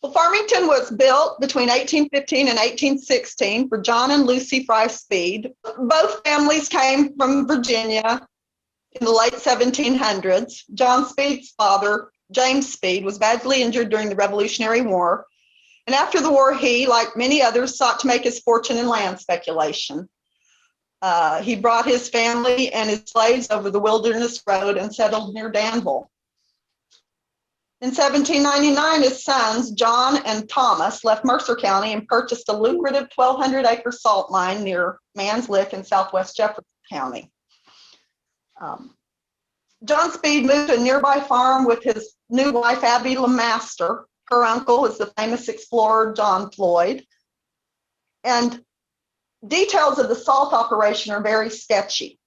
Well, Farmington was built between 1815 and 1816 for John and Lucy Fry Speed. Both families came from Virginia in the late 1700s. John Speed's father, James Speed, was badly injured during the Revolutionary War. And after the war, he, like many others, sought to make his fortune in land speculation. He brought his family and his slaves over the Wilderness Road and settled near Danville. In 1799, his sons, John and Thomas, left Mercer County and purchased a lucrative 1,200-acre salt mine near Mans Lick in southwest Jefferson County. John Speed moved to a nearby farm with his new wife, Abby LeMaster. Her uncle is the famous explorer, John Floyd. And details of the salt operation are very sketchy.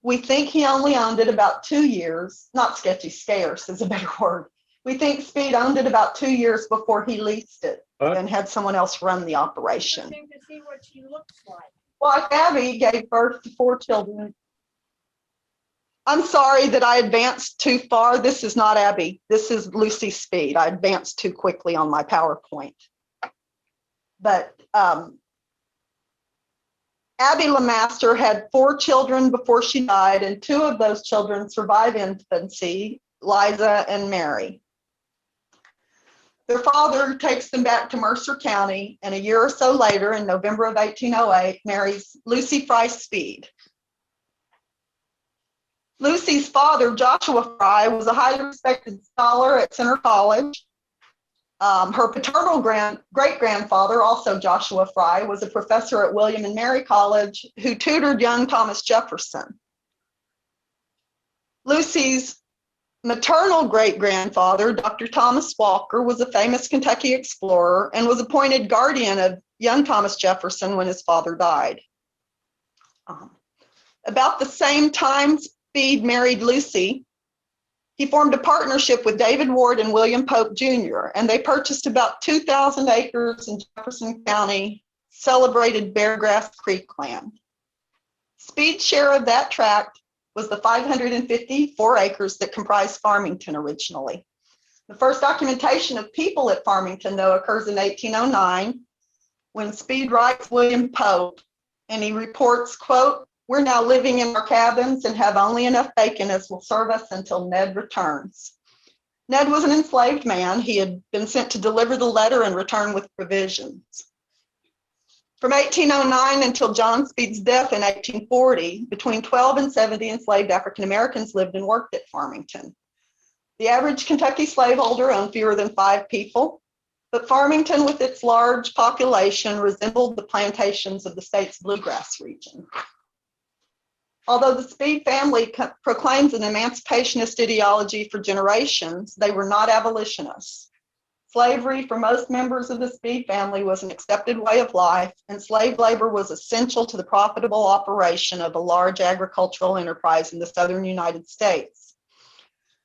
We think he only owned it about 2 years, not sketchy, scarce is a better word. We think Speed owned it about 2 years before he leased it and had someone else run the operation. To see what she looks like. Wife Abby gave birth to 4 children. I'm sorry that I advanced too far. This is not Abby. This is Lucy Speed. I advanced too quickly on my PowerPoint. But Abby LeMaster had 4 children before she died, and 2 of those children survived infancy, Liza and Mary. Their father takes them back to Mercer County, and a year or so later, in November of 1808, marries Lucy Fry Speed. Lucy's father, Joshua Fry, was a highly respected scholar at Centre College. Her paternal great-grandfather, also Joshua Fry, was a professor at William and Mary College who tutored young Thomas Jefferson. Lucy's maternal great-grandfather, Dr. Thomas Walker, was a famous Kentucky explorer and was appointed guardian of young Thomas Jefferson when his father died. About the same time Speed married Lucy, he formed a partnership with David Ward and William Pope Jr., and they purchased about 2,000 acres in Jefferson County, celebrated Beargrass Creek land. Speed's share of that tract was the 554 acres that comprised Farmington originally. The first documentation of people at Farmington, though, occurs in 1809 when Speed writes William Pope, and he reports, quote, "We're now living in our cabins and have only enough bacon as will serve us until Ned returns." Ned was an enslaved man. He had been sent to deliver the letter and return with provisions. From 1809 until John Speed's death in 1840, between 12 and 70 enslaved African Americans lived and worked at Farmington. The average Kentucky slaveholder owned fewer than 5 people, but Farmington, with its large population, resembled the plantations of the state's bluegrass region. Although the Speed family proclaims an emancipationist ideology for generations, they were not abolitionists. Slavery for most members of the Speed family was an accepted way of life, and slave labor was essential to the profitable operation of a large agricultural enterprise in the southern United States.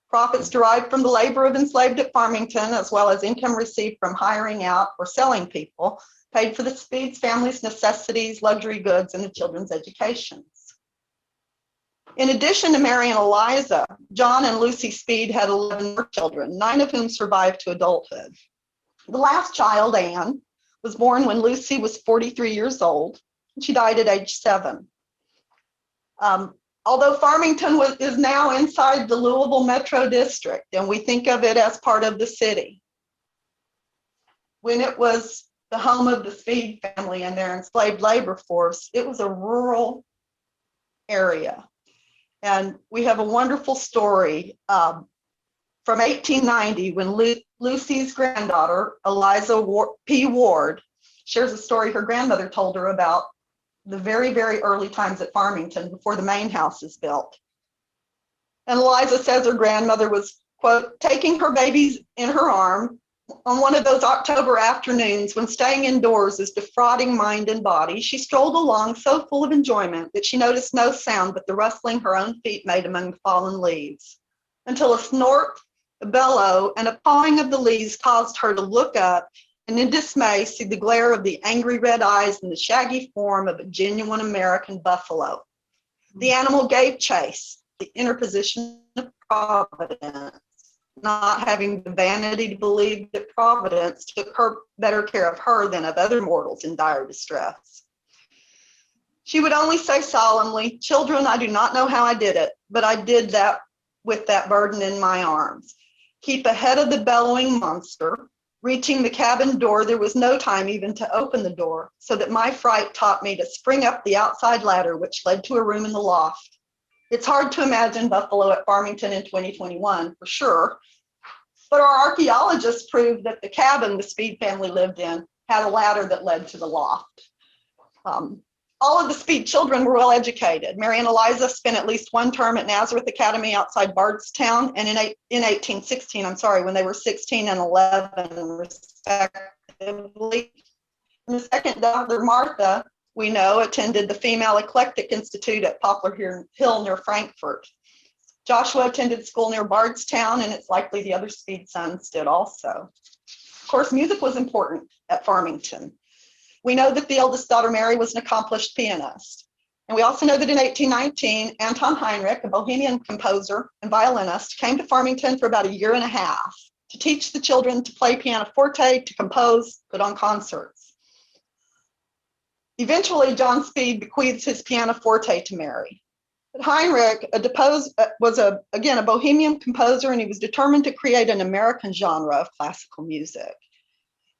Profits derived from the labor of enslaved at Farmington, as well as income received from hiring out or selling people, paid for the Speed family's necessities, luxury goods, and the children's educations. In addition to Mary and Eliza, John and Lucy Speed had 11 more children, 9 of whom survived to adulthood. The last child, Anne, was born when Lucy was 43 years old, and she died at age 7. Although Farmington is now inside the Louisville Metro District, and we think of it as part of the city, when it was the home of the Speed family and their enslaved labor force, it was a rural area. And we have a wonderful story from 1890 when Lucy's granddaughter, Eliza P. Ward, shares a story her grandmother told her about the very, very early times at Farmington before the main house is built. And Eliza says her grandmother was, quote, taking her babies in her arm on one of those October afternoons when staying indoors is defrauding mind and body. She strolled along so full of enjoyment that she noticed no sound but the rustling her own feet made among the fallen leaves, until a snort, a bellow, and a pawing of the leaves caused her to look up and in dismay see the glare of the angry red eyes and the shaggy form of a genuine American buffalo. The animal gave chase, the interposition of Providence. not having the vanity to believe that Providence took better care of her than of other mortals in dire distress. She would only say solemnly, "Children, I do not know how I did it, but I did that with that burden in my arms. Keep ahead of the bellowing monster. Reaching the cabin door, there was no time even to open the door, so that my fright taught me to spring up the outside ladder, which led to a room in the loft. It's hard to imagine Buffalo at Farmington in 2021, for sure, but our archaeologists proved that the cabin the Speed family lived in had a ladder that led to the loft." All of the Speed children were well educated. Mary and Eliza spent at least one term at Nazareth Academy outside Bardstown, and in 1816, when they were 16 and 11 respectively. And the second daughter, Martha, we know, attended the Female Eclectic Institute at Poplar Hill near Frankfort. Joshua attended school near Bardstown, and it's likely the other Speed sons did also. Of course, music was important at Farmington. We know that the eldest daughter, Mary, was an accomplished pianist. And we also know that in 1819, Anton Heinrich, a Bohemian composer and violinist, came to Farmington for about a year and a half to teach the children to play pianoforte, to compose, put on concerts. Eventually, John Speed bequeaths his pianoforte to Mary. But Heinrich was a Bohemian composer, and he was determined to create an American genre of classical music.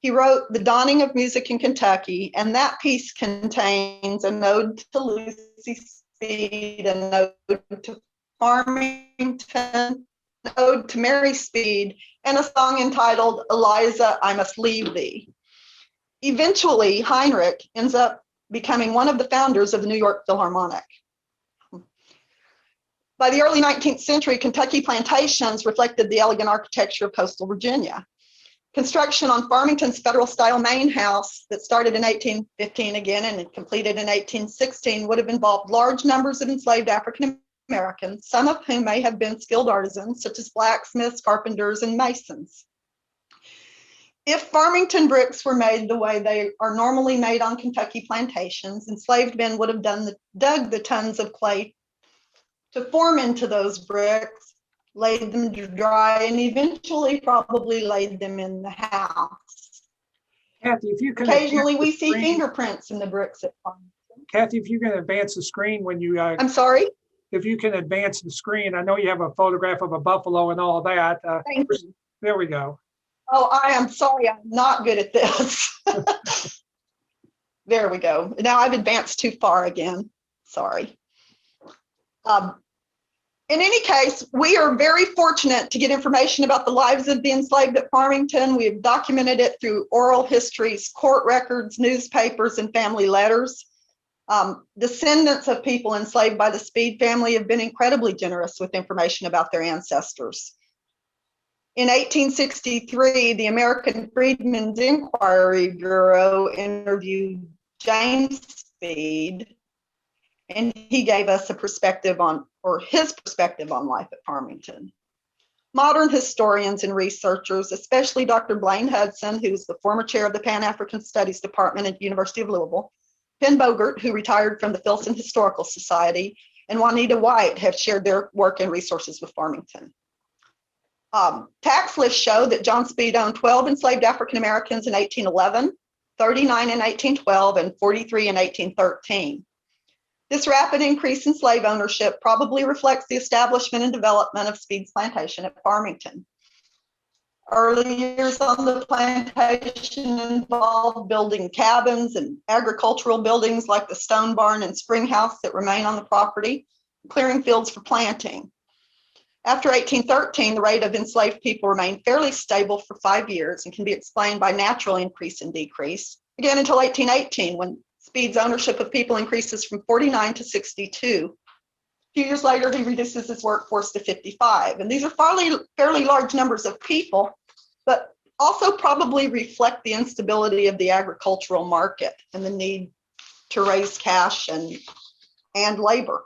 He wrote The Dawning of Music in Kentucky, and that piece contains an ode to Lucy Speed, an ode to Farmington, an ode to Mary Speed, and a song entitled Eliza, I Must Leave Thee. Eventually, Heinrich ends up becoming one of the founders of the New York Philharmonic. By the early 19th century, Kentucky plantations reflected the elegant architecture of coastal Virginia. Construction on Farmington's Federal-style main house that started in 1815 again and completed in 1816 would have involved large numbers of enslaved African Americans, some of whom may have been skilled artisans, such as blacksmiths, carpenters, and masons. If Farmington bricks were made the way they are normally made on Kentucky plantations, enslaved men would have dug the tons of clay to form into those bricks, laid them to dry, and eventually probably laid them in the house. Kathy, if you can occasionally we see fingerprints in the bricks at Farmington. Kathy, if you can advance the screen when you I'm sorry? If you can advance the screen. I know you have a photograph of a buffalo and all that. Thank you. There we go. Oh, I am sorry, I'm not good at this. There we go. Now I've advanced too far again. Sorry. In any case, we are very fortunate to get information about the lives of the enslaved at Farmington. We have documented it through oral histories, court records, newspapers, and family letters. Descendants of people enslaved by the Speed family have been incredibly generous with information about their ancestors. In 1863, the American Freedmen's Inquiry Bureau interviewed James Speed, and he gave us his perspective on life at Farmington. Modern historians and researchers, especially Dr. Blaine Hudson, who was the former chair of the Pan-African Studies Department at the University of Louisville, Penn Bogert, who retired from the Filson Historical Society, and Juanita White have shared their work and resources with Farmington. Tax lists show that John Speed owned 12 enslaved African Americans in 1811, 39 in 1812, and 43 in 1813. This rapid increase in slave ownership probably reflects the establishment and development of Speed's plantation at Farmington. Early years on the plantation involved building cabins and agricultural buildings like the stone barn and spring house that remain on the property, clearing fields for planting. After 1813, the rate of enslaved people remained fairly stable for 5 years and can be explained by natural increase and decrease, again until 1818, when Speed's ownership of people increases from 49 to 62. A few years later, he reduces his workforce to 55. And these are fairly large numbers of people, but also probably reflect the instability of the agricultural market and the need to raise cash and labor.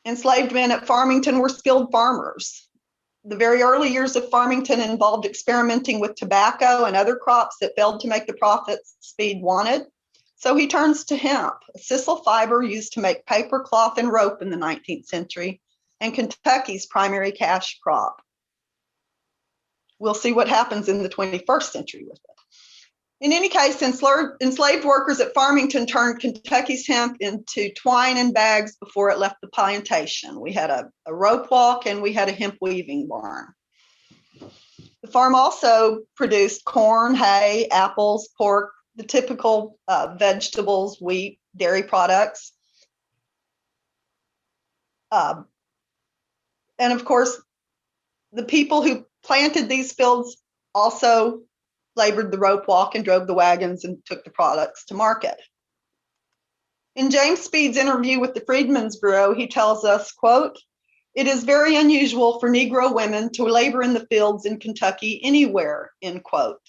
Enslaved men at Farmington were skilled farmers. The very early years of Farmington involved experimenting with tobacco and other crops that failed to make the profits Speed wanted. So he turns to hemp, a sisal fiber used to make paper, cloth, and rope in the 19th century, and Kentucky's primary cash crop. We'll see what happens in the 21st century with it. In any case, enslaved workers at Farmington turned Kentucky's hemp into twine and bags before it left the plantation. We had a rope walk and we had a hemp weaving barn. The farm also produced corn, hay, apples, pork, the typical vegetables, wheat, dairy products. And of course, the people who planted these fields also labored the rope walk and drove the wagons and took the products to market. In James Speed's interview with the Freedmen's Bureau, he tells us, quote, "It is very unusual for Negro women to labor in the fields in Kentucky anywhere," end quote.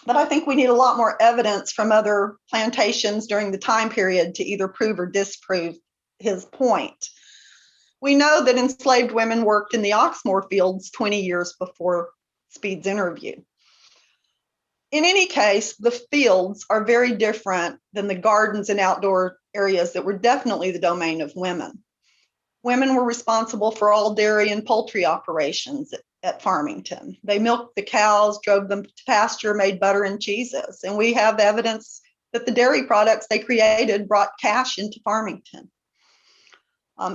But I think we need a lot more evidence from other plantations during the time period to either prove or disprove his point. We know that enslaved women worked in the Oxmoor fields 20 years before Speed's interview. In any case, the fields are very different than the gardens and outdoor areas that were definitely the domain of women. Women were responsible for all dairy and poultry operations at Farmington. They milked the cows, drove them to pasture, made butter and cheeses. And we have evidence that the dairy products they created brought cash into Farmington.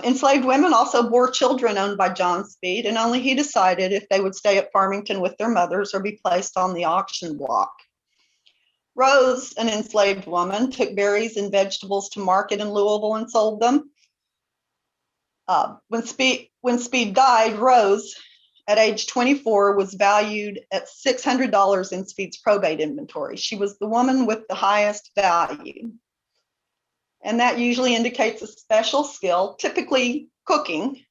Enslaved women also bore children owned by John Speed, and only he decided if they would stay at Farmington with their mothers or be placed on the auction block. Rose, an enslaved woman, took berries and vegetables to market in Louisville and sold them. When Speed died, Rose, at age 24, was valued at $600 in Speed's probate inventory. She was the woman with the highest value. And that usually indicates a special skill, typically cooking,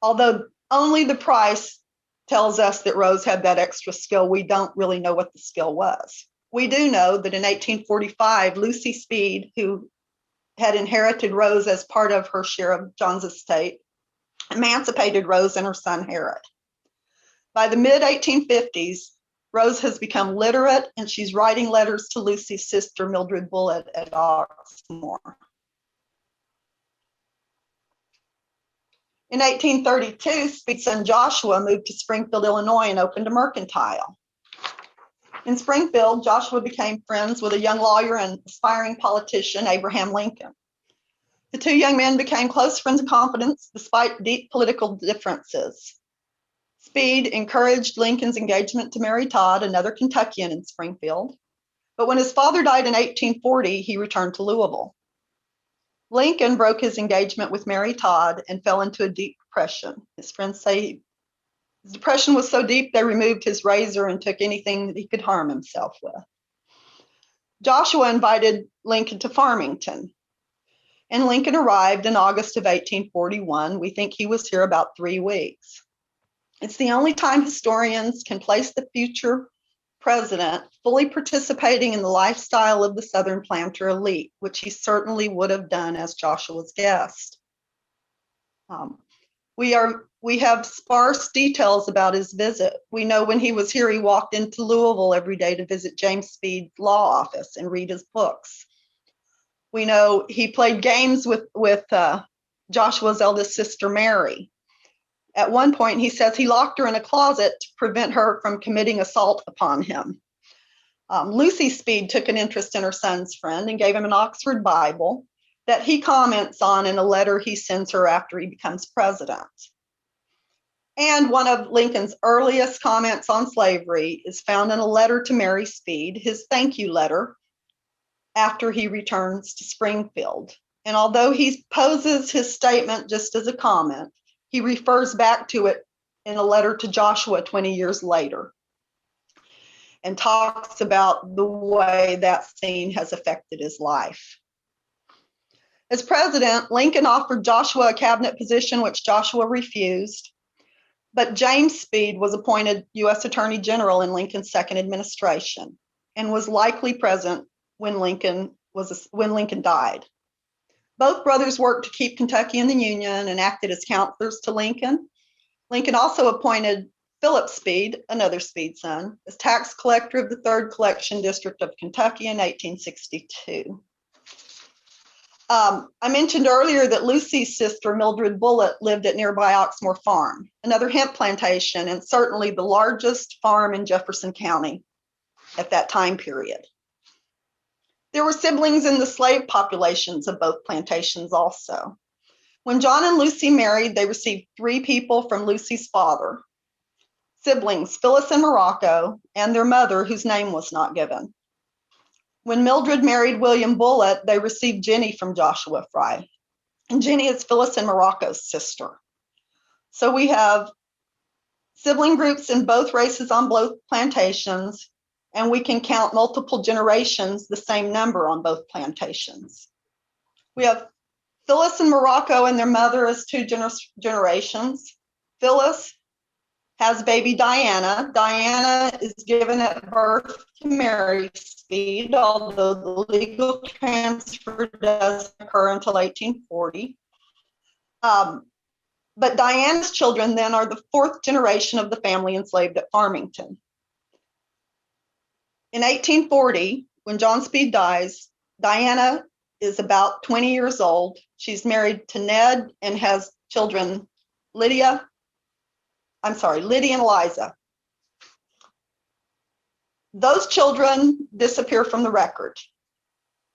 although only the price tells us that Rose had that extra skill. We don't really know what the skill was. We do know that in 1845, Lucy Speed, who had inherited Rose as part of her share of John's estate, emancipated Rose and her son Herod. By the mid-1850s, Rose has become literate and she's writing letters to Lucy's sister, Mildred Bullitt, at Oxmoor. In 1832, Speed's son Joshua moved to Springfield, Illinois, and opened a mercantile. In Springfield, Joshua became friends with a young lawyer and aspiring politician, Abraham Lincoln. The two young men became close friends and confidants despite deep political differences. Speed encouraged Lincoln's engagement to Mary Todd, another Kentuckian in Springfield. But when his father died in 1840, he returned to Louisville. Lincoln broke his engagement with Mary Todd and fell into a deep depression. His friends say his depression was so deep they removed his razor and took anything that he could harm himself with. Joshua invited Lincoln to Farmington, and Lincoln arrived in August of 1841. We think he was here about 3 weeks. It's the only time historians can place the future president fully participating in the lifestyle of the Southern planter elite, which he certainly would have done as Joshua's guest. We have sparse details about his visit. We know when he was here, he walked into Louisville every day to visit James Speed's law office and read his books. We know he played games with Joshua's eldest sister, Mary. At one point, he says he locked her in a closet to prevent her from committing assault upon him. Lucy Speed took an interest in her son's friend and gave him an Oxford Bible that he comments on in a letter he sends her after he becomes president. And one of Lincoln's earliest comments on slavery is found in a letter to Mary Speed, his thank you letter, after he returns to Springfield. And although he poses his statement just as a comment, he refers back to it in a letter to Joshua 20 years later and talks about the way that scene has affected his life. As president, Lincoln offered Joshua a cabinet position, which Joshua refused, but James Speed was appointed U.S. Attorney General in Lincoln's second administration and was likely present when Lincoln died. Both brothers worked to keep Kentucky in the Union and acted as counselors to Lincoln. Lincoln also appointed Philip Speed, another Speed son, as tax collector of the 3rd Collection District of Kentucky in 1862. I mentioned earlier that Lucy's sister, Mildred Bullitt, lived at nearby Oxmoor Farm, another hemp plantation, and certainly the largest farm in Jefferson County at that time period. There were siblings in the slave populations of both plantations also. When John and Lucy married, they received 3 people from Lucy's father, siblings Phyllis and Morocco, and their mother, whose name was not given. When Mildred married William Bullitt, they received Jenny from Joshua Fry. And Jenny is Phyllis and Morocco's sister. So we have sibling groups in both races on both plantations, and we can count multiple generations, the same number on both plantations. We have Phyllis and Morocco and their mother as 2 generations. Phyllis has baby Diana. Diana is given at birth to Mary Speed, although the legal transfer doesn't occur until 1840. But Diana's children then are the 4th generation of the family enslaved at Farmington. In 1840, when John Speed dies, Diana is about 20 years old. She's married to Ned and has children, Lydia and Eliza. Those children disappear from the record.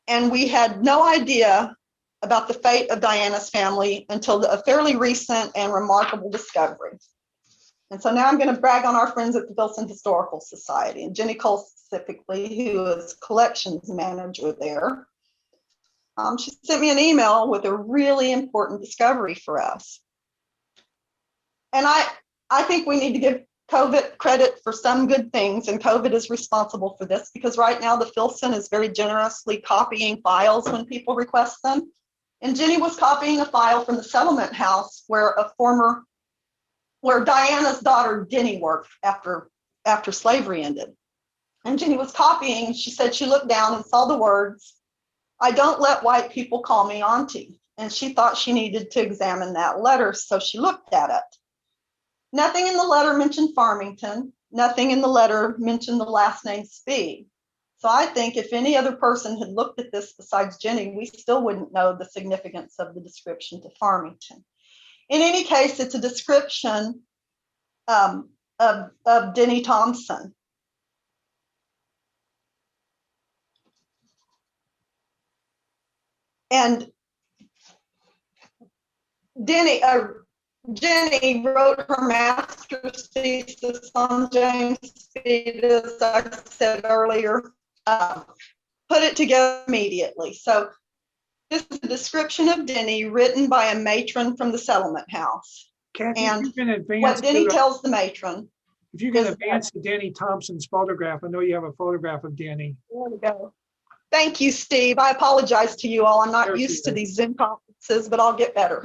And we had no idea about the fate of Diana's family until a fairly recent and remarkable discovery. And so now I'm going to brag on our friends at the Louisville Historical Society, and Jenny Cole specifically, who is collections manager there. She sent me an email with a really important discovery for us. And I think we need to give COVID credit for some good things, and COVID is responsible for this, because right now the Filson is very generously copying files when people request them. And Jenny was copying a file from the settlement house where Diana's daughter Denny worked after slavery ended. And Jenny was copying. She said she looked down and saw the words, "I don't let white people call me auntie." And she thought she needed to examine that letter, so she looked at it. Nothing in the letter mentioned Farmington. Nothing in the letter mentioned the last name Speed. So I think if any other person had looked at this besides Jenny, we still wouldn't know the significance of the description to Farmington. In any case, it's a description of Denny Thompson. And Jenny wrote her master's thesis on James Speed, as I said earlier, put it together immediately. So this is a description of Denny written by a matron from the settlement house. Kathy, And if you can advance what Denny to tells the matron. if you can advance to Denny Thompson's photograph. I know you have a photograph of Denny. There we go. Thank you, Steve. I apologize to you all. I'm not There she used to is. these Zoom conferences, but I'll get better.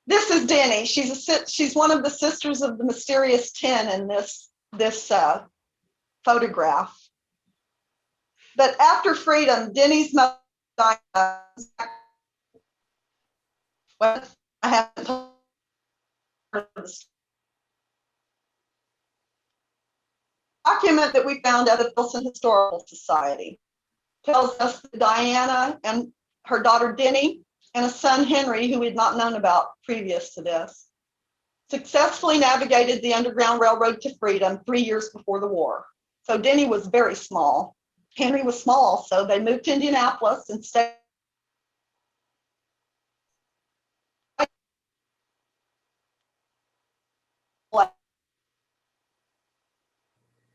This is Denny. She's one of the sisters of the mysterious 10 in this photograph. But after freedom, Denny's mother died. Well, I haven't told her this document that we found at the Louisville Historical Society tells us that Diana and her daughter Denny and a son Henry, who we'd not known about previous to this, successfully navigated the Underground Railroad to freedom 3 years before the war. So Denny was very small. Henry was small also. They moved to Indianapolis and stayed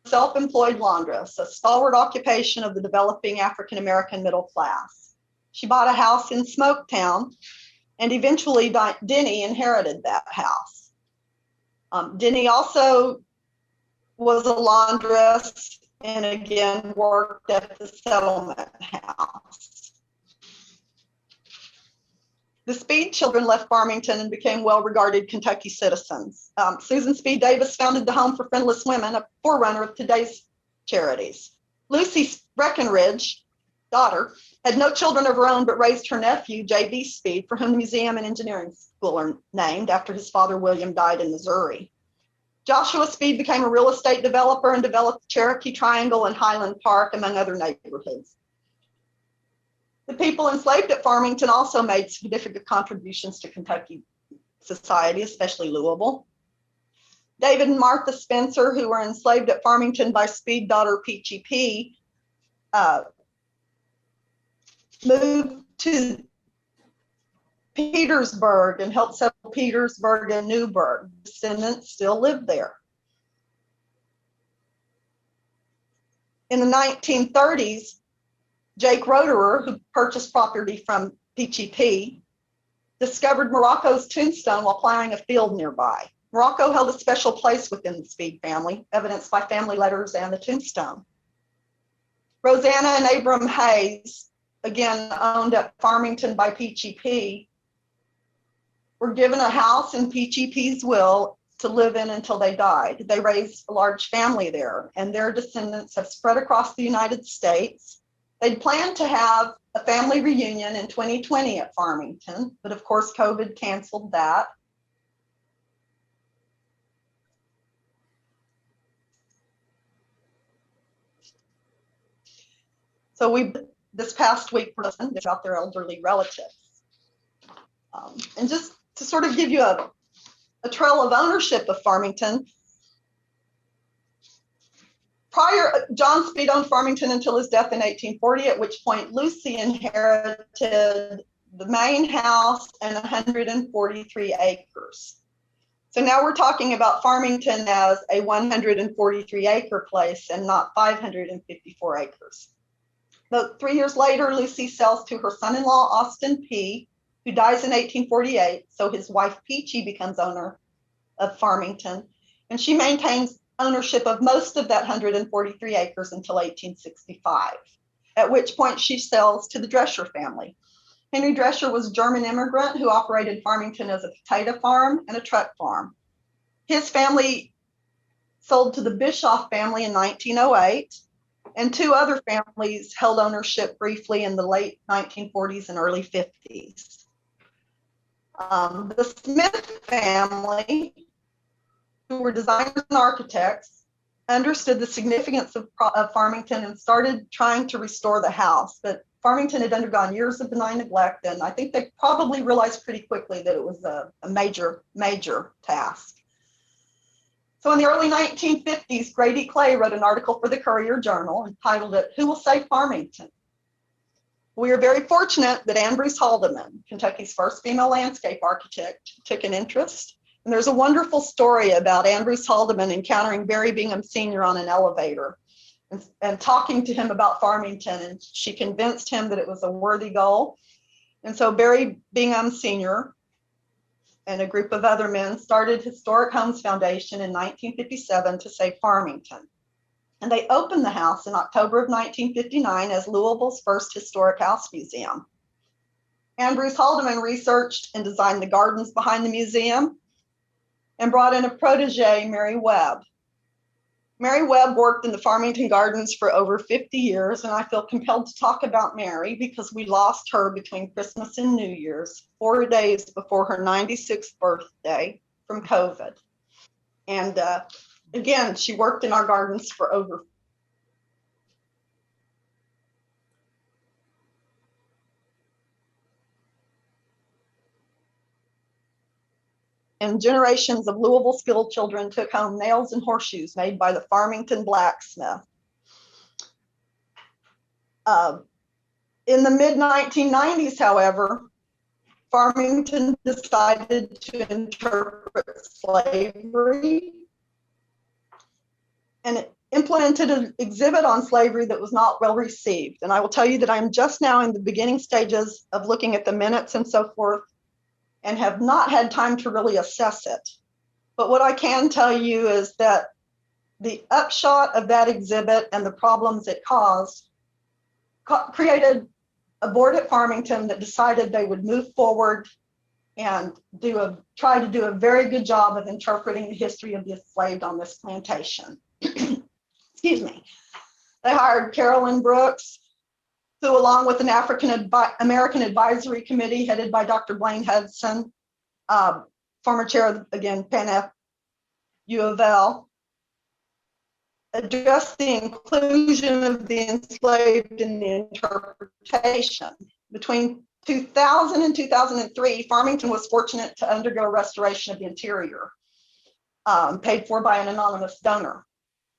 self-employed laundress, a stalwart occupation of the developing African-American middle class. She bought a house in Smoketown, and eventually Denny inherited that house. Denny also was a laundress and again worked at the settlement house. The Speed children left Farmington and became well-regarded Kentucky citizens. Susan Speed Davis founded the Home for Friendless Women, a forerunner of today's charities. Lucy Breckenridge, daughter, had no children of her own, but raised her nephew, J.B. Speed, for whom the museum and engineering school are named after his father, William, died in Missouri. Joshua Speed became a real estate developer and developed Cherokee Triangle and Highland Park, among other neighborhoods. The people enslaved at Farmington also made significant contributions to Kentucky society, especially Louisville. David and Martha Spencer, who were enslaved at Farmington by Speed daughter Peachy P, moved to Petersburg and helped settle Petersburg and Newburgh. Descendants still live there. In the 1930s, Jake Roederer, who purchased property from Peachy P, discovered Morocco's tombstone while plowing a field nearby. Morocco held a special place within the Speed family, evidenced by family letters and the tombstone. Rosanna and Abram Hayes, again owned at Farmington by Peachy P, were given a house in Peachy P's will to live in until they died. They raised a large family there, and their descendants have spread across the United States. They'd planned to have a family reunion in 2020 at Farmington, but of course COVID canceled that. So this past week, we're listening about their elderly relatives. And just to sort of give you a trail of ownership of Farmington, John Speed owned Farmington until his death in 1840, at which point Lucy inherited the main house and 143 acres. So now we're talking about Farmington as a 143 acre place and not 554 acres. But 3 years later, Lucy sells to her son-in-law, Austin P., who dies in 1848. So his wife, Peachy, becomes owner of Farmington. And she maintains ownership of most of that 143 acres until 1865, at which point she sells to the Drescher family. Henry Drescher was a German immigrant who operated Farmington as a potato farm and a truck farm. His family sold to the Bischoff family in 1908. And two other families held ownership briefly in the late 1940s and early 50s. The Smith family, who were designers and architects, understood the significance of Farmington and started trying to restore the house. But Farmington had undergone years of benign neglect, and I think they probably realized pretty quickly that it was a major, major task. So in the early 1950s, Grady Clay wrote an article for the Courier-Journal entitled it, "Who Will Save Farmington?" We are very fortunate that Anne Bruce Haldeman, Kentucky's first female landscape architect, took an interest. And there's a wonderful story about Anne Bruce Haldeman encountering Barry Bingham Sr. on an elevator and talking to him about Farmington, and she convinced him that it was a worthy goal. And so Barry Bingham Sr. and a group of other men started Historic Homes Foundation in 1957 to save Farmington. And they opened the house in October of 1959 as Louisville's first historic house museum. Anne Bruce Haldeman researched and designed the gardens behind the museum and brought in a protege, Mary Webb. Mary Webb worked in the Farmington Gardens for over 50 years, and I feel compelled to talk about Mary because we lost her between Christmas and New Year's, 4 days before her 96th birthday from COVID. And again, she worked in our gardens for over and generations of Louisville school children took home nails and horseshoes made by the Farmington blacksmith. In the mid-1990s, however, Farmington decided to interpret slavery, and it implemented an exhibit on slavery that was not well received. And I will tell you that I'm just now in the beginning stages of looking at the minutes and so forth, and have not had time to really assess it. But what I can tell you is that the upshot of that exhibit and the problems it caused created a board at Farmington that decided they would move forward and try to do a very good job of interpreting the history of the enslaved on this plantation. Excuse me. They hired Carolyn Brooks, who, along with an African-American advisory committee headed by Dr. Blaine Hudson, former chair of, again, Penn F. U of L, addressed the inclusion of the enslaved in the interpretation. Between 2000 and 2003, Farmington was fortunate to undergo a restoration of the interior, paid for by an anonymous donor.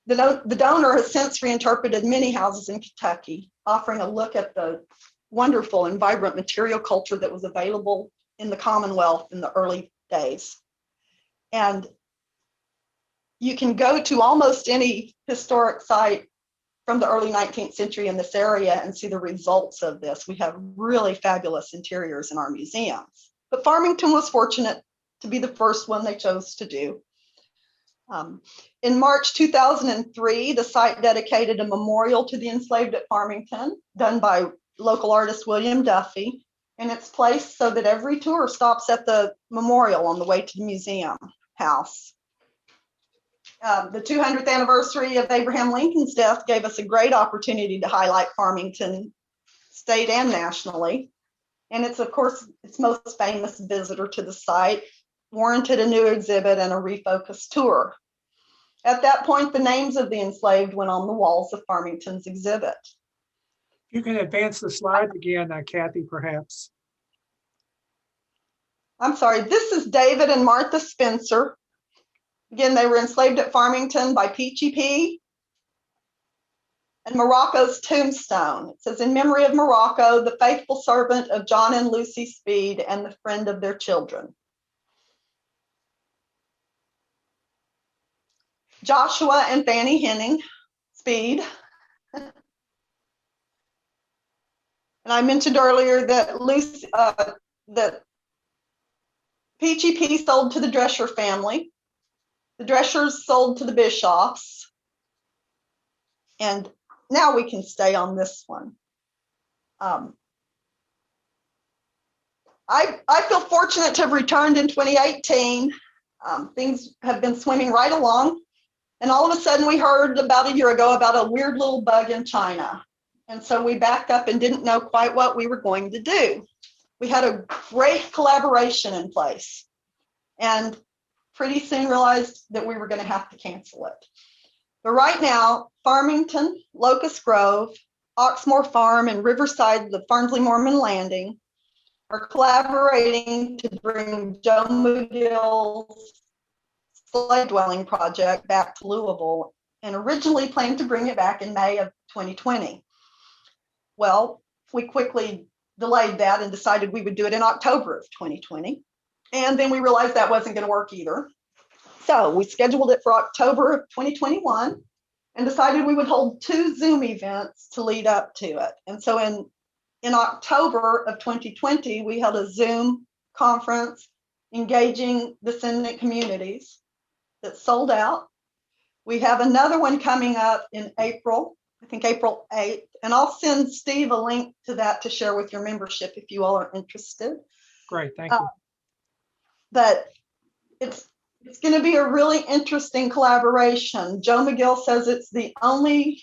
The donor has since reinterpreted many houses in Kentucky, offering a look at the wonderful and vibrant material culture that was available in the Commonwealth in the early days. And you can go to almost any historic site from the early 19th century in this area and see the results of this. We have really fabulous interiors in our museums. But Farmington was fortunate to be the first one they chose to do. In March 2003, the site dedicated a memorial to the enslaved at Farmington, done by local artist William Duffy, and it's placed so that every tour stops at the memorial on the way to the museum house. The 200th anniversary of Abraham Lincoln's death gave us a great opportunity to highlight Farmington state and nationally. And it's, of course, its most famous visitor to the site warranted a new exhibit and a refocused tour. At that point, the names of the enslaved went on the walls of Farmington's exhibit. You can advance the slide again, Kathy, perhaps. I'm sorry, this is David and Martha Spencer. Again, they were enslaved at Farmington by Peachy P. And Morocco's tombstone. It says, in memory of Morocco, the faithful servant of John and Lucy Speed and the friend of their children. Joshua and Fanny Henning Speed. And I mentioned earlier that that Peachy P sold to the Drescher family. The Dreschers sold to the Bischoffs. And now we can stay on this one. I feel fortunate to have returned in 2018. Things have been swimming right along. And all of a sudden we heard about a year ago about a weird little bug in China. And so we backed up and didn't know quite what we were going to do. We had a great collaboration in place and pretty soon realized that we were going to have to cancel it. But right now, Farmington, Locust Grove, Oxmoor Farm, and Riverside, the Farnsley Mormon Landing, are collaborating to bring Joe McGill's slave dwelling project back to Louisville, and originally planned to bring it back in May of 2020. Well, we quickly delayed that and decided we would do it in October of 2020. And then we realized that wasn't going to work either. So we scheduled it for October of 2021 and decided we would hold 2 Zoom events to lead up to it. And so in October of 2020, we held a Zoom conference engaging descendant communities that sold out. We have another one coming up in April, I think April 8th, and I'll send Steve a link to that to share with your membership if you all are interested. Great, thank you. But it's going to be a really interesting collaboration. Joe McGill says it's the only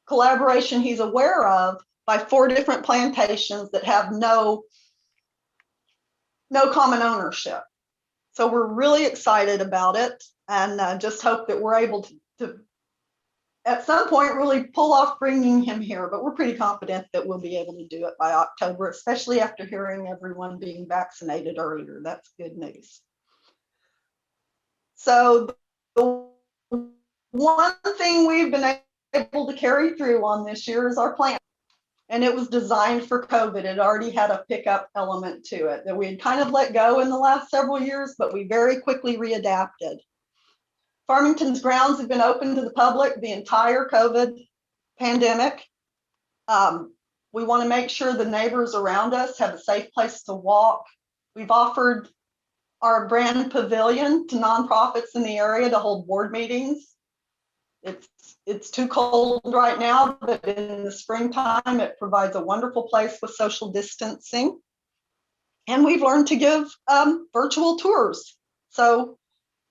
collaboration he's aware of by 4 different plantations that have no common ownership. So we're really excited about it, and just hope that we're able to at some point really pull off bringing him here, but we're pretty confident that we'll be able to do it by October, especially after hearing everyone being vaccinated earlier. That's good news. So the one thing we've been able to carry through on this year is our plan. And it was designed for COVID. It already had a pickup element to it that we had kind of let go in the last several years, but we very quickly readapted. Farmington's grounds have been open to the public the entire COVID pandemic. We want to make sure the neighbors around us have a safe place to walk. We've offered our brand pavilion to nonprofits in the area to hold board meetings. It's too cold right now, but in the springtime, it provides a wonderful place with social distancing. And we've learned to give virtual tours. So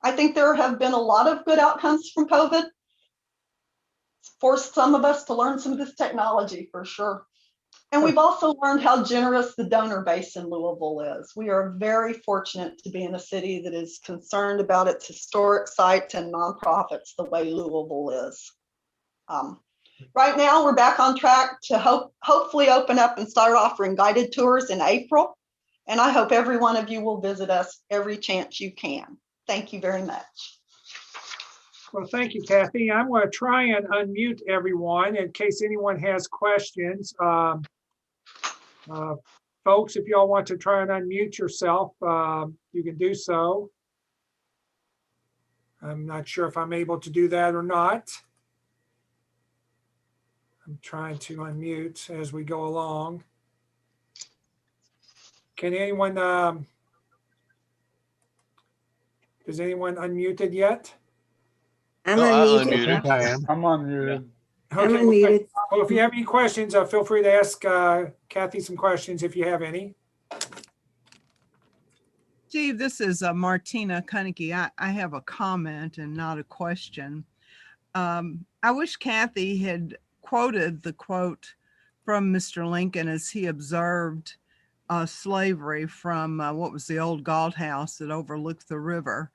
I think there have been a lot of good outcomes from COVID. It's forced some of us to learn some of this technology for sure. And we've also learned how generous the donor base in Louisville is. We are very fortunate to be in a city that is concerned about its historic sites and nonprofits the way Louisville is. Right now, we're back on track to hopefully open up and start offering guided tours in April. And I hope every one of you will visit us every chance you can. Thank you very much. Well, thank you, Kathy. I'm going to try and unmute everyone in case anyone has questions. Folks, if y'all want to try and unmute yourself, you can do so. I'm not sure if I'm able to do that or not. I'm trying to unmute as we go along. Can anyone, is anyone unmuted yet? I'm No, I unmuted. unmuted. I am. I'm unmuted. I'm Okay, unmuted. well, if you have any questions, feel free to ask Kathy some questions if you have any. Steve, this is Martina Kunicki. I have a comment and not a question. I wish Kathy had quoted the quote from Mr. Lincoln as he observed slavery from what was the old Galt House that overlooked the river,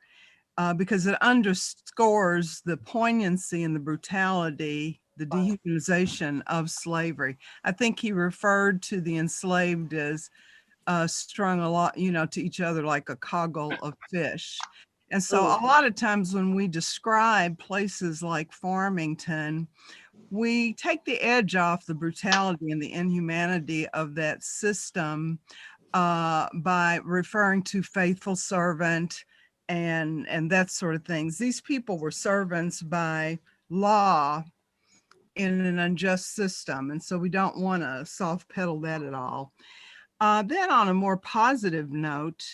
because it underscores the poignancy and the brutality, the dehumanization of slavery. I think he referred to the enslaved as strung a lot, to each other like a coggle of fish. And so a lot of times when we describe places like Farmington, we take the edge off the brutality and the inhumanity of that system by referring to faithful servant and that sort of things. These people were servants by law in an unjust system. And so we don't want to soft pedal that at all. Then on a more positive note,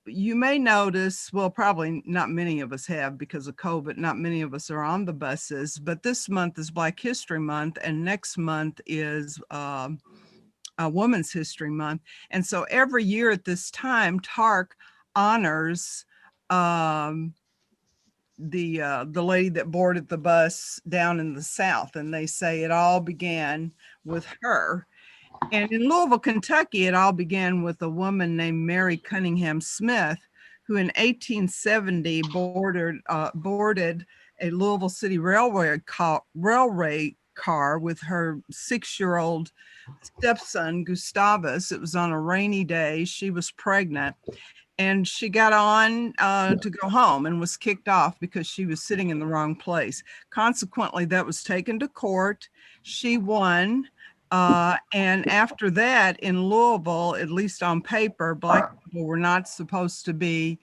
you may notice, well, probably not many of us have because of COVID, not many of us are on the buses, but this month is Black History Month and next month is Women's History Month. And so every year at this time, TARC honors the lady that boarded the bus down in the South, and they say it all began with her. And in Louisville, Kentucky, it all began with a woman named Mary Cunningham Smith, who in 1870 boarded a Louisville City Railway car with her 6-year-old stepson, Gustavus. It was on a rainy day. She was pregnant. And she got on to go home and was kicked off because she was sitting in the wrong place. Consequently, that was taken to court. She won. And after that, in Louisville, at least on paper, Black people were not supposed to be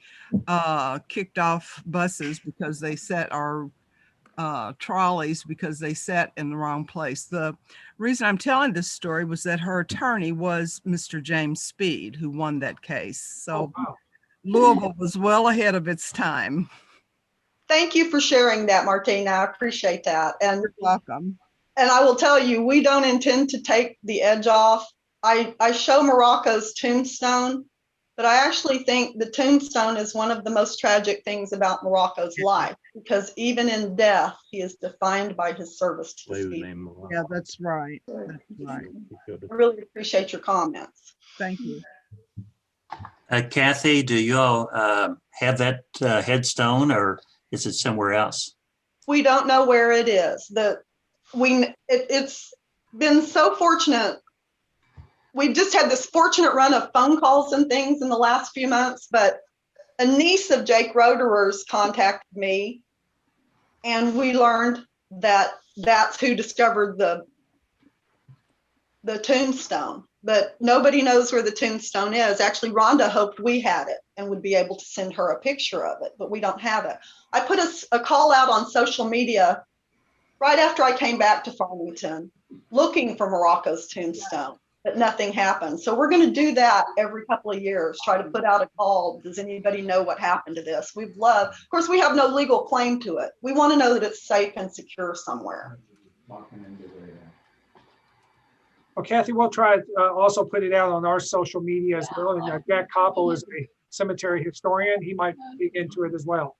kicked off buses because they sat, or trolleys because they sat in the wrong place. The reason I'm telling this story was that her attorney was Mr. James Speed, who won that case. So Louisville was well ahead of its time. Thank you for sharing that, Martina. I appreciate that. And you're welcome. And I will tell you, we don't intend to take the edge off. I show Morocco's tombstone, but I actually think the tombstone is one of the most tragic things about Morocco's life, because even in death, he is defined by his service to the people. Yeah, that's right. That's right. I really appreciate your comments. Thank you. Kathy, do you all have that headstone, or is it somewhere else? We don't know where it is. It's been so fortunate. We've just had this fortunate run of phone calls and things in the last few months, but a niece of Jake Roederer's contacted me, and we learned that that's who discovered the tombstone, but nobody knows where the tombstone is. Actually, Rhonda hoped we had it and would be able to send her a picture of it, but we don't have it. I put a call out on social media right after I came back to Farmington looking for Morocco's tombstone, but nothing happened. So we're going to do that every couple of years, try to put out a call. Does anybody know what happened to this? We'd love, of course, we have no legal claim to it. We want to know that it's safe and secure somewhere. Well, Kathy, we'll try to also put it out on our social media as well. And Jack Koppel is a cemetery historian. He might dig into it as well.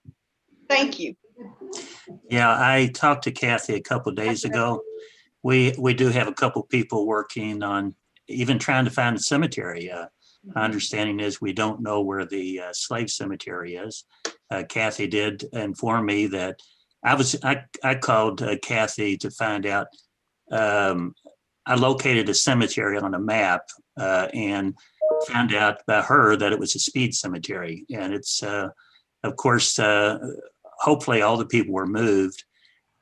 Thank you. Yeah, I talked to Kathy a couple of days ago. We do have a couple people working on even trying to find a cemetery. My understanding is we don't know where the slave cemetery is. Kathy did inform me that I called Kathy to find out. I located a cemetery on a map and found out by her that it was a speed cemetery. And it's, of course, hopefully all the people were moved.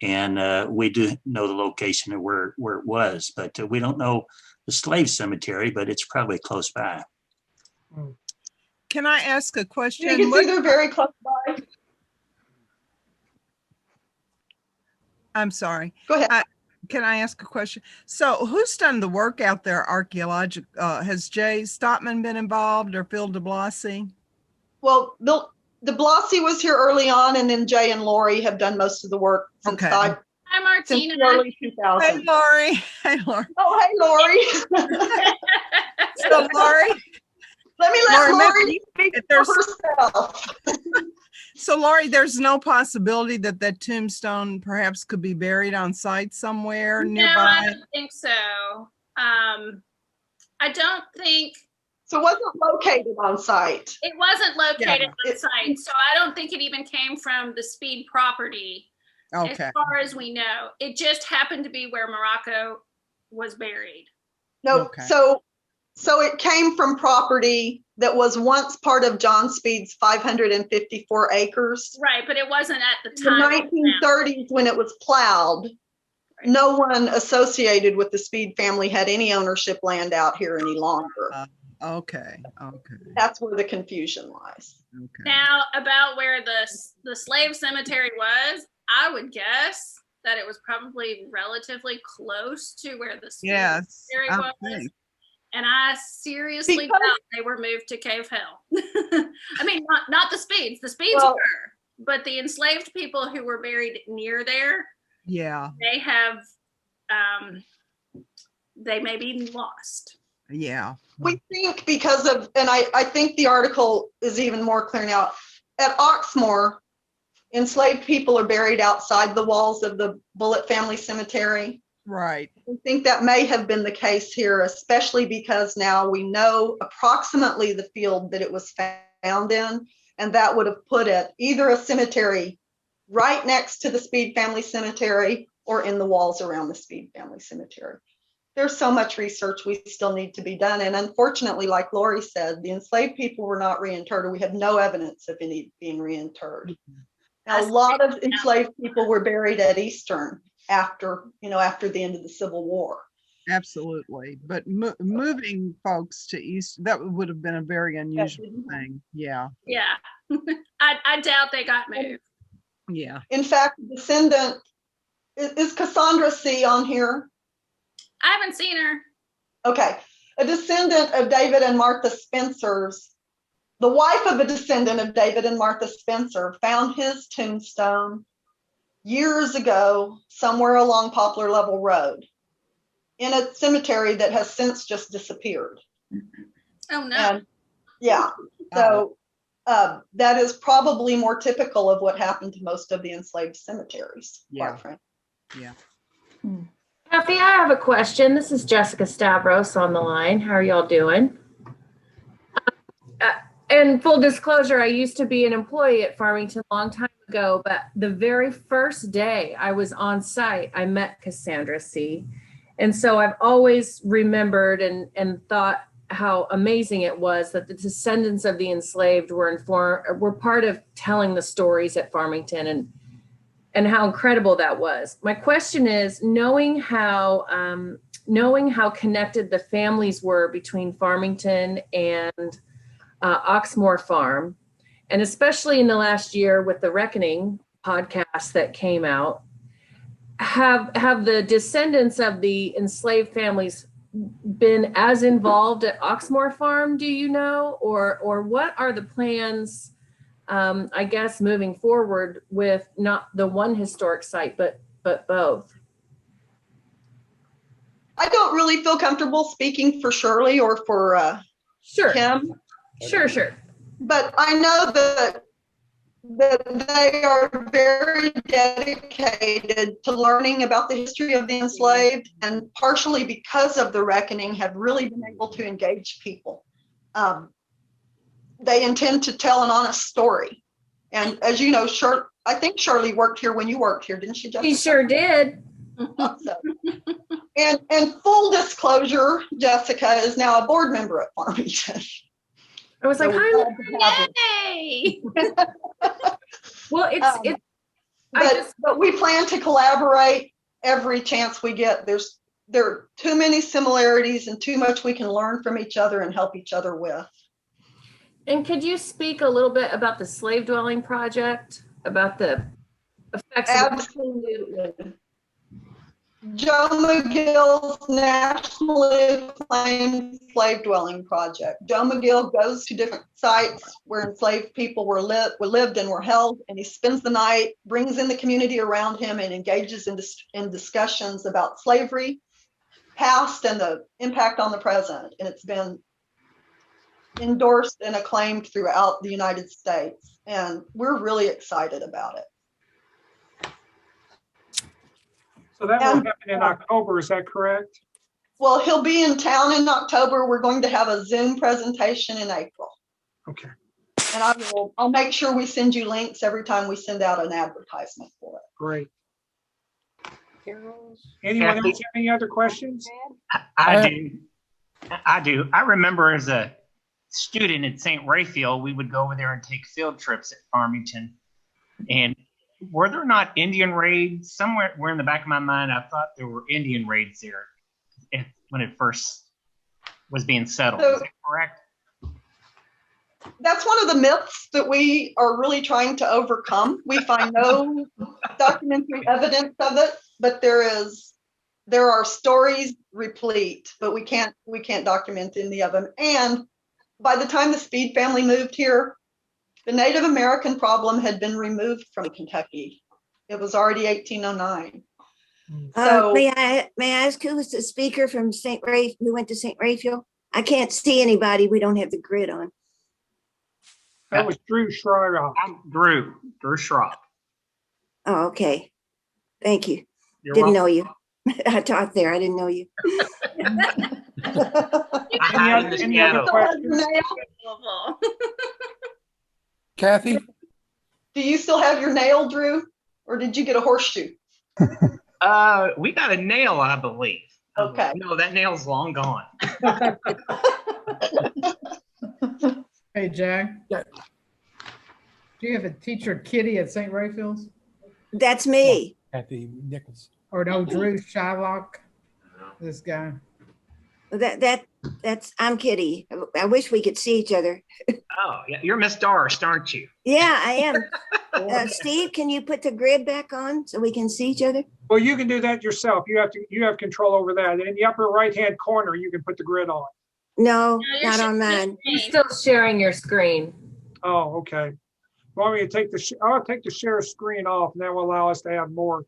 And we do know the location of where it was, but we don't know the slave cemetery, but it's probably close by. Can I ask a I question? think it's either very close by. I'm sorry. Go ahead. Can I ask a question? So who's done the work out there archaeological? Has Jay Stotman been involved or Phil DeBlasi? Well, Bill de Blasi was here early on, and then Jay and Lori have done most of the work since, Okay. Hi, since Martina. the early Hey, 2000s. Lori. Hey, Lori. Oh, hey, Lori. So, Lori, Let me let Lori, Lori maybe speak if for there's- herself. so Lori, there's no possibility that that tombstone perhaps could be buried on site somewhere No, I nearby? don't think so. I don't think So it wasn't located on site. it wasn't located Yeah. on site, so I don't think it even came from the Speed property. Okay. As far as we know, it just happened to be where Morocco was buried. No, Okay. so it came from property that was once part of John Speed's 554 acres. Right, but it wasn't at the In the time. 1930s, when it was plowed, no one associated with the Speed family had any ownership land out here any longer. Okay. Okay. That's where the confusion lies. Okay. Now, about where the slave cemetery was, I would guess that it was probably relatively close to where the Speed Yes. cemetery I was. think. And I seriously Because- doubt they were moved to Cave Hill. I mean, not the Speeds. The Speeds Well- were, but the enslaved people who were buried near there, Yeah. they have, they may be lost. Yeah. We think because of, and I think the article is even more clear now. At Oxmoor, enslaved people are buried outside the walls of the Bullitt family cemetery. Right. I think that may have been the case here, especially because now we know approximately the field that it was found in, and that would have put it either a cemetery right next to the Speed family cemetery or in the walls around the Speed family cemetery. There's so much research we still need to be done. And unfortunately, like Lori said, the enslaved people were not reinterred, or we have no evidence of any being reinterred. Now, a lot of enslaved people were buried at Eastern after the end of the Civil War. Absolutely. But moving folks to East, that would have been a very unusual thing. Yeah. Yeah. I doubt they got moved. Yeah. In fact, descendant, is Cassandra C. on here? I haven't seen her. Okay. A descendant of David and Martha Spencer's, the wife of a descendant of David and Martha Spencer found his tombstone years ago somewhere along Poplar Level Road in a cemetery that has since just disappeared. Oh, no. And yeah, so that is probably more typical of what happened to most of the enslaved cemeteries, Yeah. quite frankly. Yeah. Kathy, I have a question. This is Jessica Stavros on the line. How are y'all doing? And full disclosure, I used to be an employee at Farmington a long time ago, but the very first day I was on site, I met Cassandra C. And so I've always remembered and thought how amazing it was that the descendants of the enslaved were part of telling the stories at Farmington, and how incredible that was. My question is, knowing how connected the families were between Farmington and Oxmoor Farm, and especially in the last year with the Reckoning podcast that came out, have the descendants of the enslaved families been as involved at Oxmoor Farm, do you know? Or what are the plans, I guess, moving forward with not the one historic site, but both? I don't really feel comfortable speaking for Shirley or for Sure, Kim, sure. but I know that they are very dedicated to learning about the history of the enslaved, and partially because of the Reckoning have really been able to engage people. They intend to tell an honest story. And as you know, I think Shirley worked here when you worked here, didn't she, Jessica? She sure did. So, and full disclosure, Jessica is now a board member at Farmington. I was like, So we're hi. glad to have her. Yay! Well, it's But we plan to collaborate every chance we get. There are too many similarities and too much we can learn from each other and help each other with. And could you speak a little bit about the slave dwelling project, about the effects? Absolutely. Joe McGill's nationally acclaimed slave dwelling project. Joe McGill goes to different sites where enslaved people lived and were held, and he spends the night, brings in the community around him, and engages in discussions about slavery, past and the impact on the present. And it's been endorsed and acclaimed throughout the United States, and we're really excited about it. So that will happen in October, is that correct? Well, he'll be in town in October. We're going to have a Zoom presentation in April. Okay. And I'll make sure we send you links every time we send out an advertisement for it. Great. Anyone else have any other questions? I do. I remember as a student at St. Raphael, we would go over there and take field trips at Farmington. And were there not Indian raids somewhere? Where in the back of my mind, I thought there were Indian raids there when it first was being settled. So, is that correct? That's one of the myths that we are really trying to overcome. We find no documentary evidence of it, but there are stories replete, but we can't document any of them. And by the time the Speed family moved here, the Native American problem had been removed from Kentucky. It was already 1809. So may I ask who was the speaker from St. Raphael, who went to St. Raphael? I can't see anybody. We don't have the grid on. That was Drew Schreier. Drew Schrock. Oh, okay. Thank you. You're Didn't welcome. know you. I taught there. I didn't know you. Any other questions? Kathy? do you still have your nail, Drew? Or did you get a horseshoe? We got a nail, I believe. Okay. No, that nail's long gone. Hey, Jack. Yeah. Do you have a teacher, Kitty, at St. Raphael's? That's me. Kathy Nichols. Or no, Drew Shylock? This guy. I'm Kitty. I wish we could see each other. Oh, yeah, you're Miss Darst, aren't you? Yeah, I am. Steve, can you put the grid back on so we can see each other? Well, you can do that yourself. You have control over that. In the upper right-hand corner, you can put the grid on. No, you're not on mine. You're still sharing your screen. Oh, okay. Want me to take I'll take the share screen off, and that will allow us to have more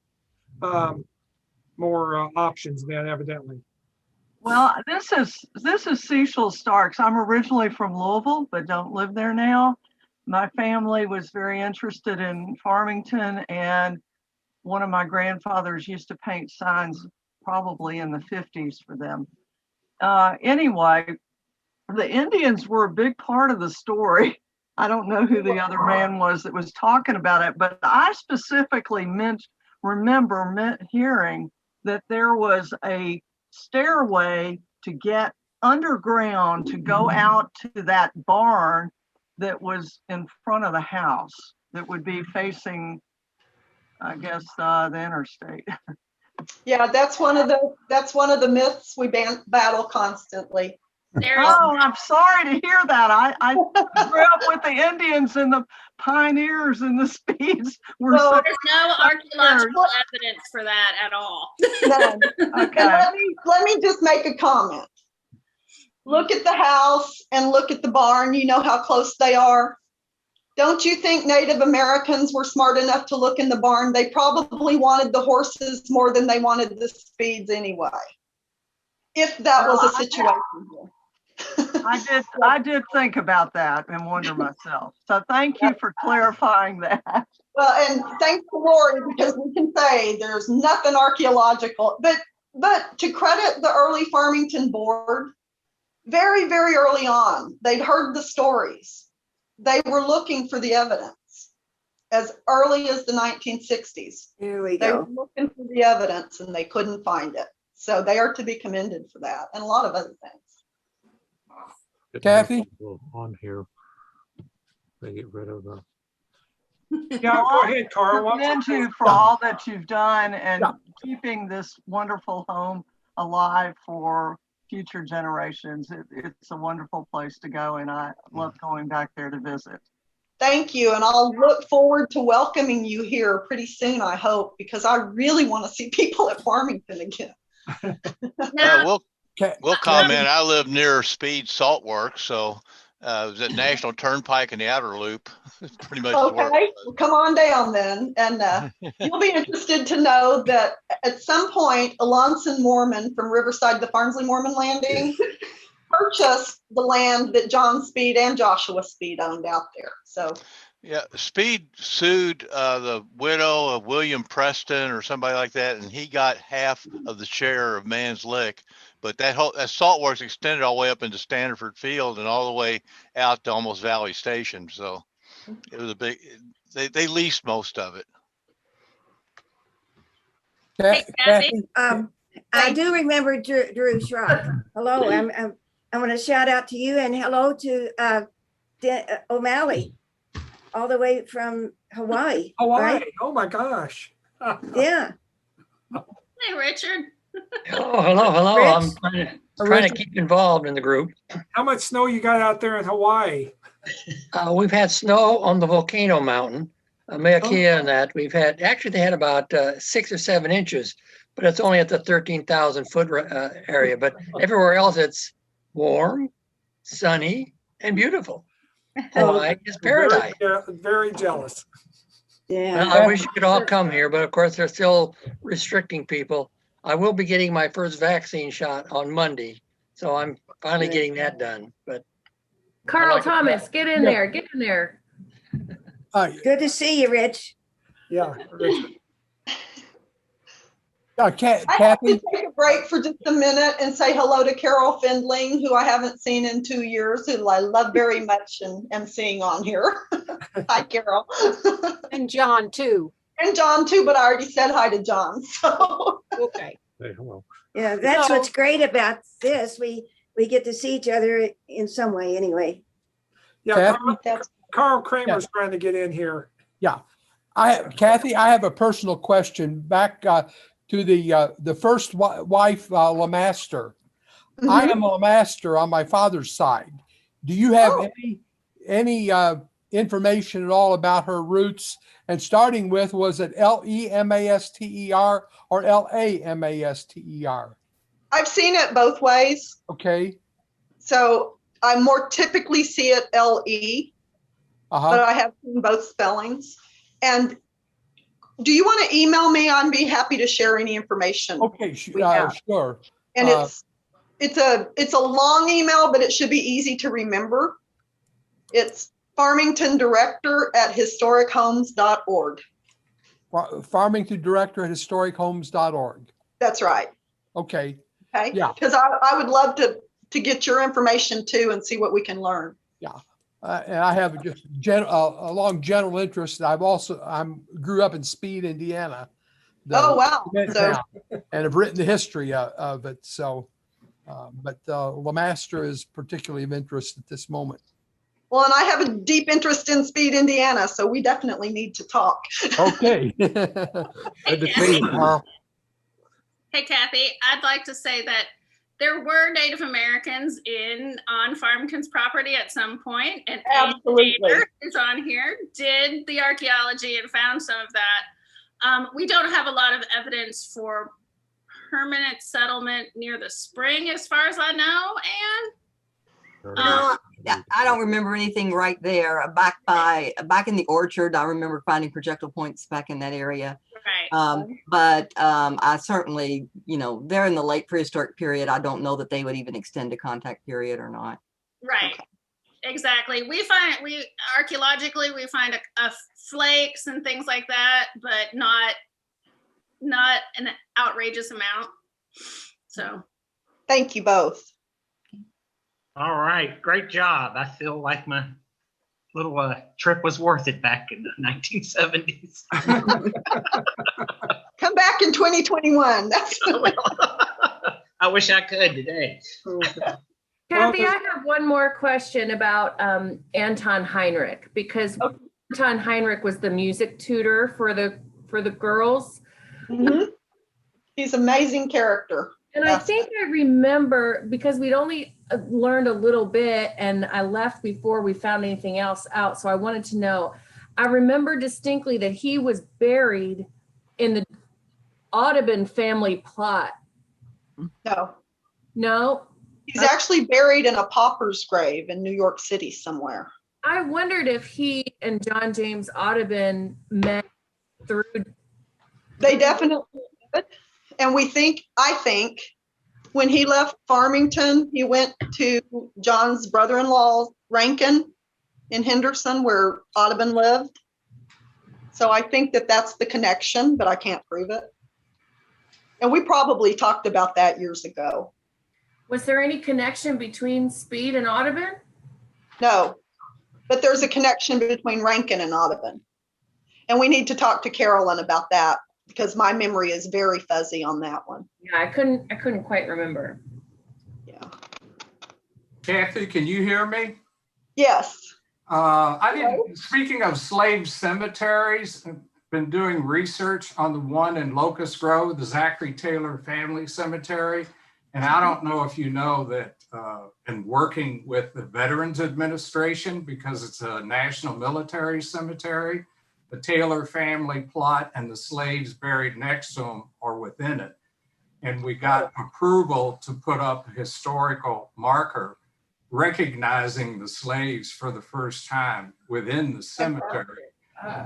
options then, evidently. Well, this is Cecil Starks. I'm originally from Louisville, but don't live there now. My family was very interested in Farmington, and one of my grandfathers used to paint signs probably in the 50s for them. Anyway, the Indians were a big part of the story. I don't know who the other man was that was talking about it, but I specifically remember hearing that there was a stairway to get underground to go out to that barn that was in front of the house that would be facing, I guess, the interstate. Yeah, that's one of the myths we battle constantly. Oh, I'm sorry to hear that. I grew up with the Indians and the pioneers and the Speeds. There's no archaeological evidence for that at all. None. Okay. Let me just make a comment. Look at the house and look at the barn. You know how close they are. Don't you think Native Americans were smart enough to look in the barn? They probably wanted the horses more than they wanted the Speeds anyway. If that was a situation here. I did think about that and wonder myself. So thank you for clarifying that. Well, and thanks to Lori, because we can say there's nothing archaeological. But to credit the early Farmington board, very, very early on, they'd heard the stories. They were looking for the evidence. as early as the 1960s. There we They were go. looking for the evidence and they couldn't find it. So they are to be commended for that and a lot of other things. Kathy? On here, they get rid of the. Yeah, go ahead, Carl. Commend you for all that you've done and keeping this wonderful home alive for future generations. It's a wonderful place to go, and I love going back there to visit. Thank you. And I'll look forward to welcoming you here pretty soon, I hope, because I really want to see people at Farmington again. We'll comment. I live near Speed Salt Works, so it was at National Turnpike in the outer loop. It's pretty much Okay, well, come on down then. And you'll be interested to know that at some point, Alonson Mormon from Riverside to Farnsley Mormon Landing purchased the land that John Speed and Joshua Speed owned out there. So yeah, Speed sued the widow of William Preston or somebody like that, and he got half of the share of Man's Lick. But that salt works extended all the way up into Standerford Field and all the way out to almost Valley Station. So it was a big. They leased most of it. Hey, Kathy. I do remember Drew Schrock. Hello, I want to shout out to you and hello to O'Malley, all the way from Hawaii. Hawaii. Right? Oh my gosh. Yeah. Hey, Richard. Hello. Rich? I'm trying to keep involved in the group. How much snow you got out there in Hawaii? We've had snow on the volcano mountain, Mauna Kea, and that. We've had, actually they had about 6 or 7 inches, but it's only at the 13,000 foot area. But everywhere else it's warm, sunny, and beautiful. Hawaii is paradise. Very jealous. Yeah. Well, I wish you could all come here, but of course they're still restricting people. I will be getting my first vaccine shot on Monday, so I'm finally getting that done. But Carl Thomas, get in there. Get in there. Good to see you, Rich. Yeah. I have Kathy? to take a break for just a minute and say hello to Carol Findling, who I haven't seen in 2 years, who I love very much and am seeing on here. Hi, Carol. And John too. And John too, but I already said hi to John. So Okay. Hey, hello. Yeah, that's what's great about this. We get to see each other in some way anyway. Yeah, Carl Kramer's trying to get in here. Yeah. Kathy, I have a personal question back to the first wife, Lamaster. Mm-hmm. I am a Lamaster on my father's side. Do you have any information at all about her roots? And starting with, was it Lemaster or Lamaster? I've seen it both ways. Okay. So I more typically see it LE, but I have seen both spellings. And do you want to email me? I'd be happy to share any information. Okay, sure. And it's a long email, but it should be easy to remember. It's Farmington Director at historichomes.org. Farmington Director at historichomes.org. That's right. Okay. Okay. Yeah. Because I would love to get your information too and see what we can learn. Yeah. And I have just a long general interest. I grew up in Speed, Indiana. Oh, wow. And have written the history of it. So, but Lamaster is particularly of interest at this moment. Well, and I have a deep interest in Speed, Indiana, so we definitely need to talk. Okay. Good to see you, Carl. Hey, Kathy, I'd like to say that there were Native Americans on Farmington's property at some point, and Absolutely. is on here, did the archaeology and found some of that. We don't have a lot of evidence for permanent settlement near the spring, as far as I know, I don't remember anything right there. Back in the orchard, I remember finding projectile points back in that area. Right. But I certainly, they're in the late prehistoric period. I don't know that they would even extend a contact period or not. Right. Okay. Exactly. Archaeologically we find a flakes and things like that, but not an outrageous amount. So. Thank you both. All right, great job. I feel like my little trip was worth it back in the 1970s. Come back in 2021. That's I wish I could today. Kathy, I have one more question about Anton Heinrich, because Anton Heinrich was the music tutor for the girls. Mm-hmm. He's an amazing character. And I think I remember, because we'd only learned a little bit and I left before we found anything else out. So I wanted to know, I remember distinctly that he was buried in the Audubon family plot. No. No? He's actually buried in a pauper's grave in New York City somewhere. I wondered if he and John James Audubon met through. They definitely did. And I think when he left Farmington, he went to John's brother-in-law, Rankin, in Henderson, where Audubon lived. So I think that that's the connection, but I can't prove it. And we probably talked about that years ago. Was there any connection between Speed and Audubon? No, but there's a connection between Rankin and Audubon. And we need to talk to Carolyn about that, because my memory is very fuzzy on that one. Yeah, I couldn't quite remember. Yeah. Kathy, can you hear me? Yes. Speaking of slave cemeteries, I've been doing research on the one in Locust Grove, the Zachary Taylor Family Cemetery. And I don't know if you know that in working with the Veterans Administration, because it's a national military cemetery, the Taylor family plot and the slaves buried next to them are within it. And we got approval to put up a historical marker recognizing the slaves for the first time within the cemetery.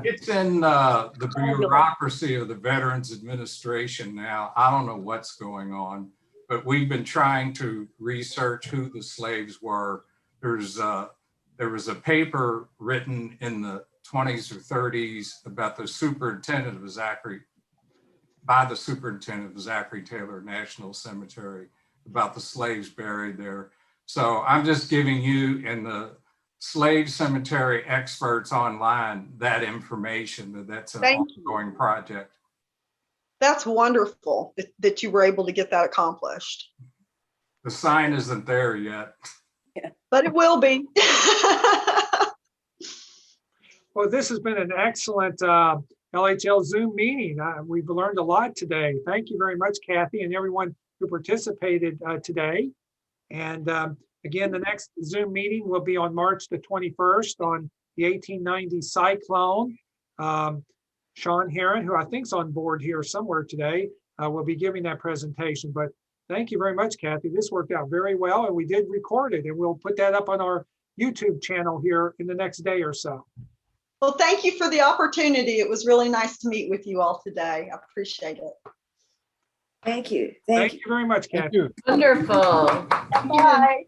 It's in the bureaucracy of the Veterans Administration now. I don't know what's going on, but we've been trying to research who the slaves were. There was a paper written in the 20s or 30s about the superintendent of Zachary Taylor National Cemetery, about the slaves buried there. So I'm just giving you and the slave cemetery experts online that information, that's an ongoing project. That's wonderful that you were able to get that accomplished. The sign isn't there yet. Yeah, but it will be. Well, this has been an excellent LHL Zoom meeting. We've learned a lot today. Thank you very much, Kathy, and everyone who participated today. And again, the next Zoom meeting will be on March the 21st on the 1890 cyclone. Sean Heron, who I think is on board here somewhere today, will be giving that presentation. But thank you very much, Kathy. This worked out very well, and we did record it, and we'll put that up on our YouTube channel here in the next day or so. Well, thank you for the opportunity. It was really nice to meet with you all today. I appreciate it. Thank you. Thank you very much, Kathy. Wonderful. Bye.